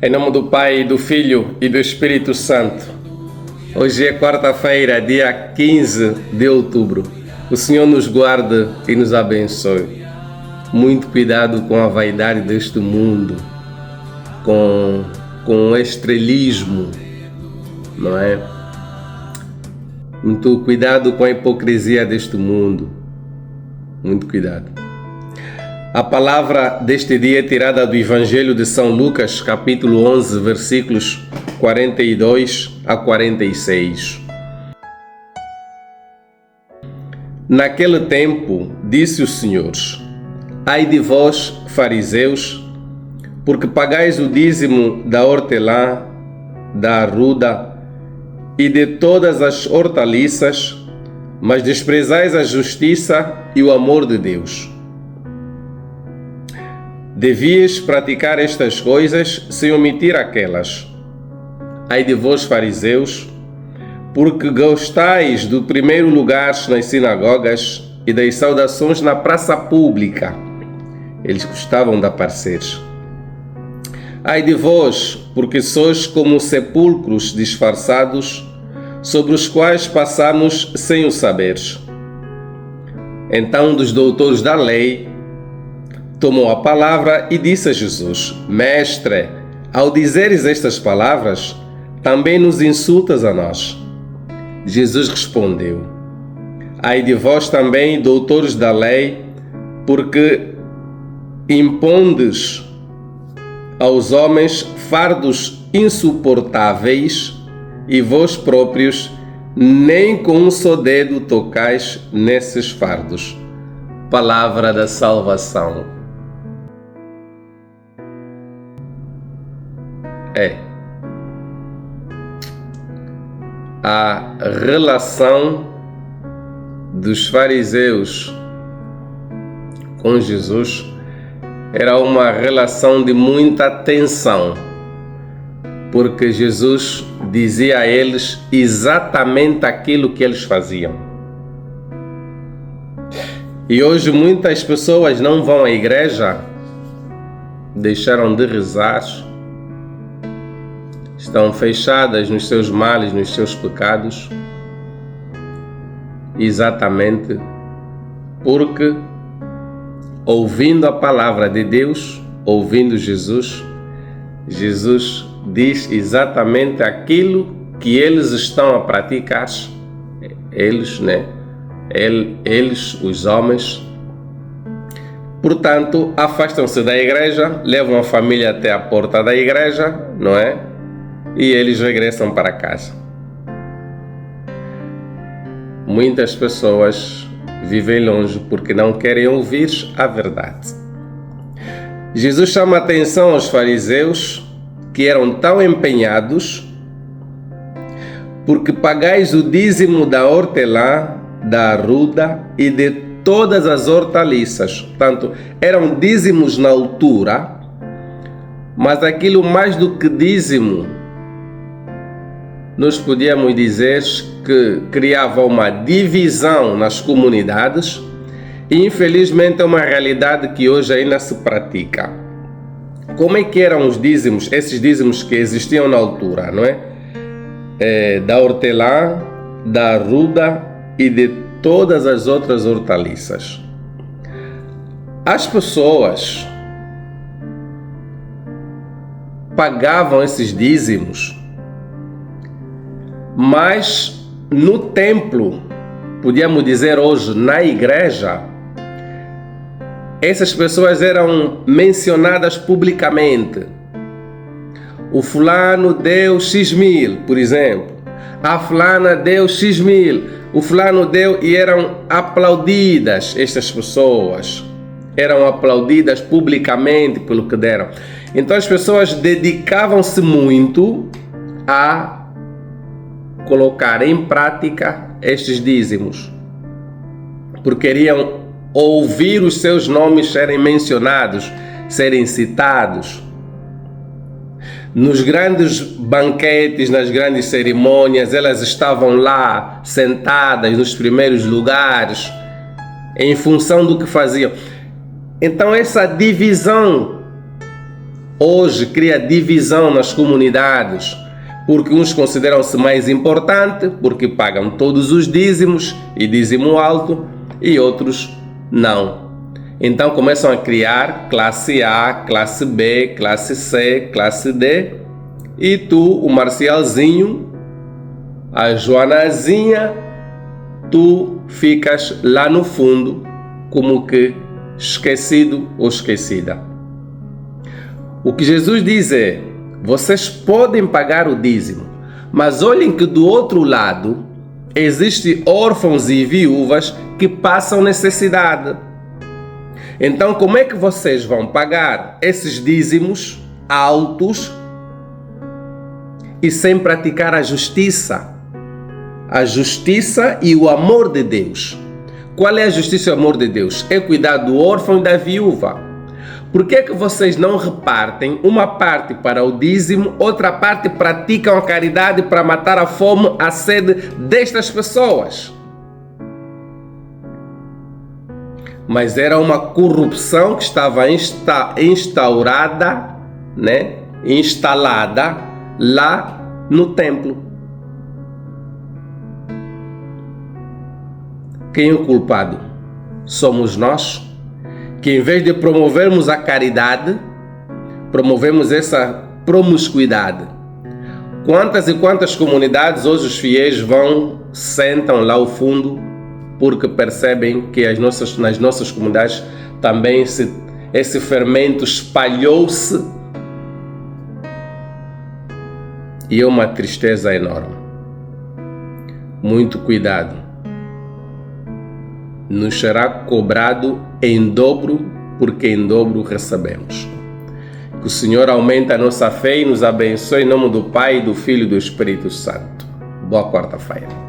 Em nome do Pai, do Filho e do Espírito Santo. Hoje é quarta-feira, dia 15 de outubro. O Senhor nos guarde e nos abençoe. Muito cuidado com a vaidade deste mundo, com o estrelismo, não é? Muito cuidado com a hipocrisia deste mundo. Muito cuidado. A palavra deste dia é tirada do Evangelho de São Lucas, capítulo 11, versículos 42 a 46. Naquele tempo, disse o Senhor: Ai de vós, fariseus, porque pagais o dízimo da hortelã, da arruda e de todas as hortaliças, mas desprezais a justiça e o amor de Deus. Devias praticar estas coisas sem omitir aquelas. Ai de vós, fariseus, porque gostais do primeiro lugar nas sinagogas e das saudações na praça pública. Eles gostavam de aparecer. Ai de vós, porque sois como sepulcros disfarçados, sobre os quais passamos sem o saber. Então, um dos doutores da lei tomou a palavra e disse a Jesus: Mestre, ao dizeres estas palavras, também nos insultas a nós. Jesus respondeu: Ai de vós também, doutores da lei, porque impondes aos homens fardos insuportáveis e vós próprios nem com um só dedo tocais nesses fardos. Palavra da salvação. A relação dos fariseus com Jesus era uma relação de muita tensão, porque Jesus dizia a eles exatamente aquilo que eles faziam. E hoje muitas pessoas não vão à igreja, deixaram de rezar, estão fechadas nos seus males, nos seus pecados, exatamente porque, ouvindo a palavra de Deus, ouvindo Jesus, Jesus diz exatamente aquilo que eles estão a praticar. Eles, os homens. Portanto, afastam-se da igreja, levam a família até a porta da igreja, não é? E eles regressam para casa. Muitas pessoas vivem longe porque não querem ouvir a verdade. Jesus chama a atenção aos fariseus que eram tão empenhados porque pagais o dízimo da hortelã, da arruda e de todas as hortaliças. Portanto, eram dízimos na altura, mas aquilo mais do que dízimo, nós podíamos dizer que criava uma divisão nas comunidades e infelizmente é uma realidade que hoje ainda se pratica. Como é que eram os dízimos, esses dízimos que existiam na altura, não é? Da hortelã, da arruda e de todas as outras hortaliças. As pessoas pagavam esses dízimos, mas no templo, podíamos dizer hoje, na igreja, essas pessoas eram mencionadas publicamente. O fulano deu X mil, por exemplo. A fulana deu X mil. O fulano deu, e eram aplaudidas estas pessoas. Eram aplaudidas publicamente pelo que deram. Então as pessoas dedicavam-se muito a colocar em prática estes dízimos, porque queriam ouvir os seus nomes serem mencionados, serem citados. Nos grandes banquetes, nas grandes cerimônias, elas estavam lá, sentadas nos primeiros lugares, em função do que faziam. Então essa divisão hoje cria divisão nas comunidades, porque uns consideram-se mais importantes, porque pagam todos os dízimos e dízimo alto, e outros não. Então começam a criar classe A, classe B, classe C, classe D, e tu, o Marcialzinho, a Joanazinha, tu ficas lá no fundo como que esquecido ou esquecida. O que Jesus diz é: vocês podem pagar o dízimo, mas olhem que do outro lado existem órfãos e viúvas que passam necessidade. Então, como é que vocês vão pagar esses dízimos altos e sem praticar a justiça? A justiça e o amor de Deus. Qual é a justiça e o amor de Deus? É cuidar do órfão e da viúva. Por que é que vocês não repartem uma parte para o dízimo, outra parte praticam a caridade para matar a fome, a sede destas pessoas? Mas era uma corrupção que estava instaurada, instalada lá no templo. Quem é o culpado? Somos nós, que em vez de promovermos a caridade, promovemos essa promiscuidade. Quantas e quantas comunidades hoje os fiéis sentam lá ao fundo, porque percebem que nas nossas comunidades também esse fermento espalhou-se, e é uma tristeza enorme. Muito cuidado. Nos será cobrado em dobro, porque em dobro recebemos. Que o Senhor aumente a nossa fé e nos abençoe em nome do Pai, do Filho e do Espírito Santo. Boa quarta-feira.